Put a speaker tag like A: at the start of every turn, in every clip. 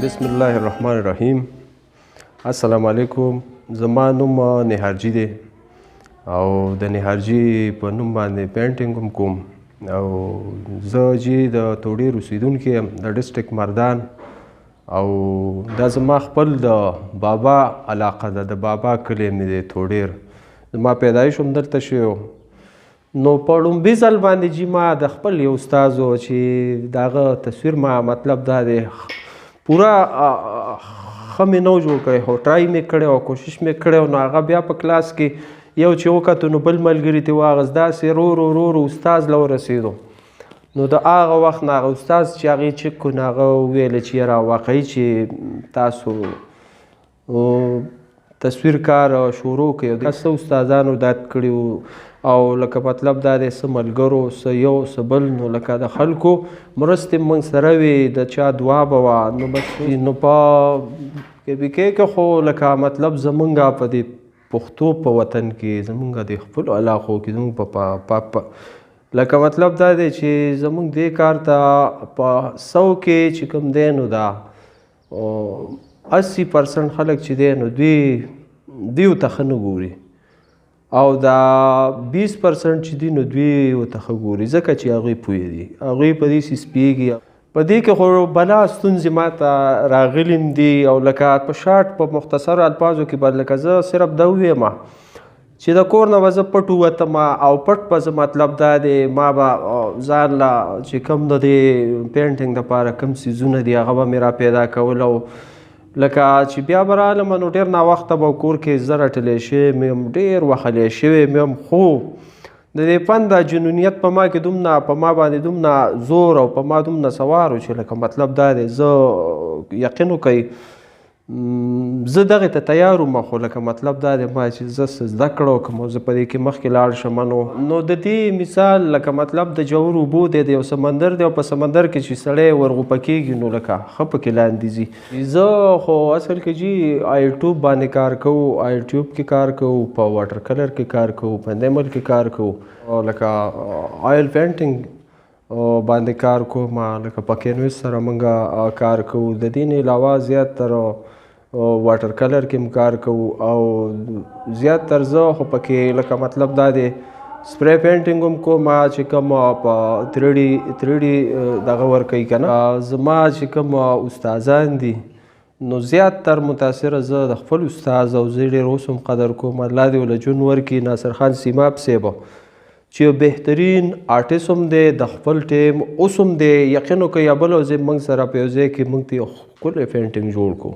A: بسم الله الرحمن الرحیم. السلام علیکم. زما نوم نهارجي دی او د نهارجي په نوم باندې پینټینګ هم کوم او زه چې د توډیر اوسیدونکی یم د ډسټرک مردان او دا زما خپل د بابا علاقه ده. د بابا کلی مې دی توډیر. زما پیدایش هم دلته شوی و. نو په لومبي ځل باندې چې ما د خپل یو استاد و چې د هغه تصویر ما مطلب دا دی پوره ښه مې نه و جوړ کړی، خو ټرای مې کړی او کوشش مې کړی. نو هغه بیا په کلاس کې یو چې وکتو نو بل ملګري ترې واغست، داسې ورو ورو استاد له ورسېدو. نو د هغه وخت نه هغه استاد چې هغې چک کړو نو هغه وویله چې یاره واقعي چې تاسو تصویر کار شروع کړئ. څه استادانو داد کړي وو او لکه مطلب دا دی څه ملګرو څه یو څه بل، نو لکه د خلکو مرستې موږ سره وې، د چا دعا به وه. نو بس نو په کیبیکې کې خو لکه مطلب زمونږ په دې پښتو په وطن کې زمونږ د خپلو علاقو کې زمونږ په لکه مطلب دا دی چې زمونږ دې کار ته په 100 کې چې کوم دی نو دا 80% خلک چې دی نو دوی ورته ښه نه ګوري او دا 20% چې دي نو دوی ورته ښه ګوري ځکه چې هغوی پوه دي، هغوی په دې څیز پوهېږي. په دې کې خو بلا ستونزې ما ته راغلي دي او لکه په شارټ په مختصر الفاظو کې به لکه زه صرف دا ووایم چې د کور نه به زه پټ ووتم او پټ به زه مطلب دا دی ما به ځان له چې کوم د دې پینټینګ دپاره کوم څیزونه دي هغه به مې را پیدا کول. او لکه چې بیا به رالم نو ډېر ناوخته به کور کې زه رټلی شوی مې هم ډېر وهلی شوی مې هم، خو د دې فن دا جنونیت په ما کې دومره په ما باندې دومره زور او په ما دومره سوار و چې لکه مطلب دا دی زه یقین وکئ زه دغې ته تیار وم، خو لکه مطلب دا دی ما چې زه څه زده کړه وکړم او زه په دې کې مخکې لاړ شم. نو د دې مثال لکه مطلب د ژورو اوبو دی د یو سمندر دی او په سمندر کې چې سړی ورغوپه کېږي نو لکه ښه پکې لاندې ځي. زه خو اصل کې جي آیلټیوب باندې کار کوو، آیلټیوب کې کار کوو، په واټر کلر کې کار کوو، په نیمل کې کار کوو، لکه آیل پینټینګ باندې کار کوم، لکه په کینوس سره موږ کار کوو. د دې نه علاوه زیاتر واټر کلر کې هم کار کوو او زیاتر زه خو پکې لکه مطلب دا دی سپری پینټینګ هم کوم چې کوم په 3D دغه ورکوي که نه. زما چې کوم استادان دي نو زیاتر متاثره زه د خپل استاد او زه ډېر اوس هم قدر کوم. الله دې له ژوند ورکړي ناصر خان سیماب صاحب چې یو بهترین آرټسټ هم دی د خپل ټیم اوس هم دی. یقین وکړئ یا بل ځای موږ سره په یو ځای کې موږ ته یو ښکلی پینټینګ جوړ کړو،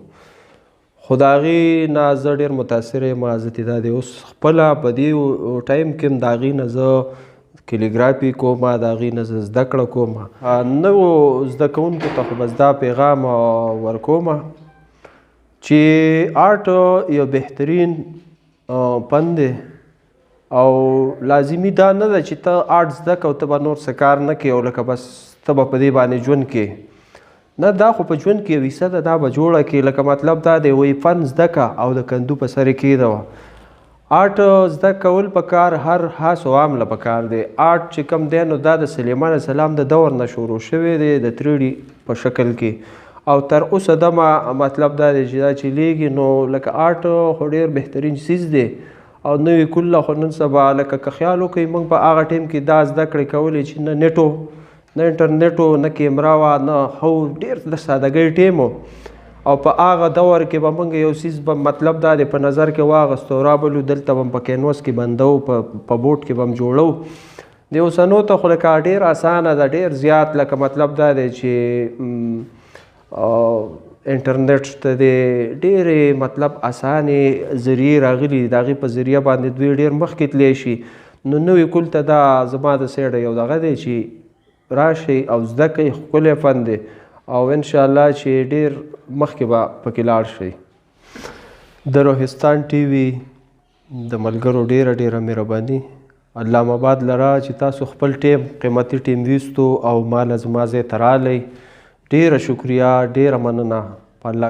A: خو د هغې نه زه ډېر متاثره یم. زه ته دا دی اوس خپله په دې ټایم کې هم د هغې نه زه کلیګرافي کوم، د هغې نه زه زده کړه کوم. نوو زده کوونکو ته خو بس دا پیغام ورکوم چې آرټ یو بهترین فن دی او لازمي دا نه ده چې ته آرټ زده کړه او ته به نور څه کار نه کوې او لکه بس ته به په دې باندې ژوند کوې. نه، دا خو په ژوند کې یو حصه ده، دا به جوړه کړې. لکه مطلب دا دی وایي فن زده کړه او د کندو په سر یې کېږده. آرټ زده کول پکار هر خاص او عام له پکار دی. آرټ چې کوم دی نو دا د سلیمان علیه السلام د دور نه شروع شوی دی د 3D په شکل کې او تر اوسه دمه مطلب دا دی چې دا چلیږي. نو لکه آرټ خو ډېر بهترین څیز دی او نوې کله خو نن سبا لکه که خیال وکړئ موږ په هغه ټیم کې دا زده کړې کولې چې نه نیټو نه انټرنیټ و نه کیمرا وه نه خو ډېر د سادهګۍ ټیم و او په هغه دور کې به موږ یو څیز به مطلب دا دی په نظر کې واغستو رابلو دلته به هم په کینوس کې بندو په بوټ کې به هم جوړو. د اوسنو ته خو لکه ډېر اسانه ده، ډېر زیات لکه مطلب دا دی چې انټرنیټ ته دی ډېرې مطلب اسانې ذریعې راغلي د هغې په ذریعه باندې دوی ډېر مخکې تللی شي. نو نوې کل ته دا زما د سیډه یو دغه دی چې راشئ او زده کوئ، ښکلی فن دی او انشاءالله چې ډېر مخکې به پکې لاړ شئ. د روحستان ټي وي د ملګرو ډېره مهرباني. علامه آباد لره چې تاسو خپل ټیم قیمتي ټیم ویستو او ما له زما ځای ته راغلی، ډېره شکریه، ډېره مننه. په الله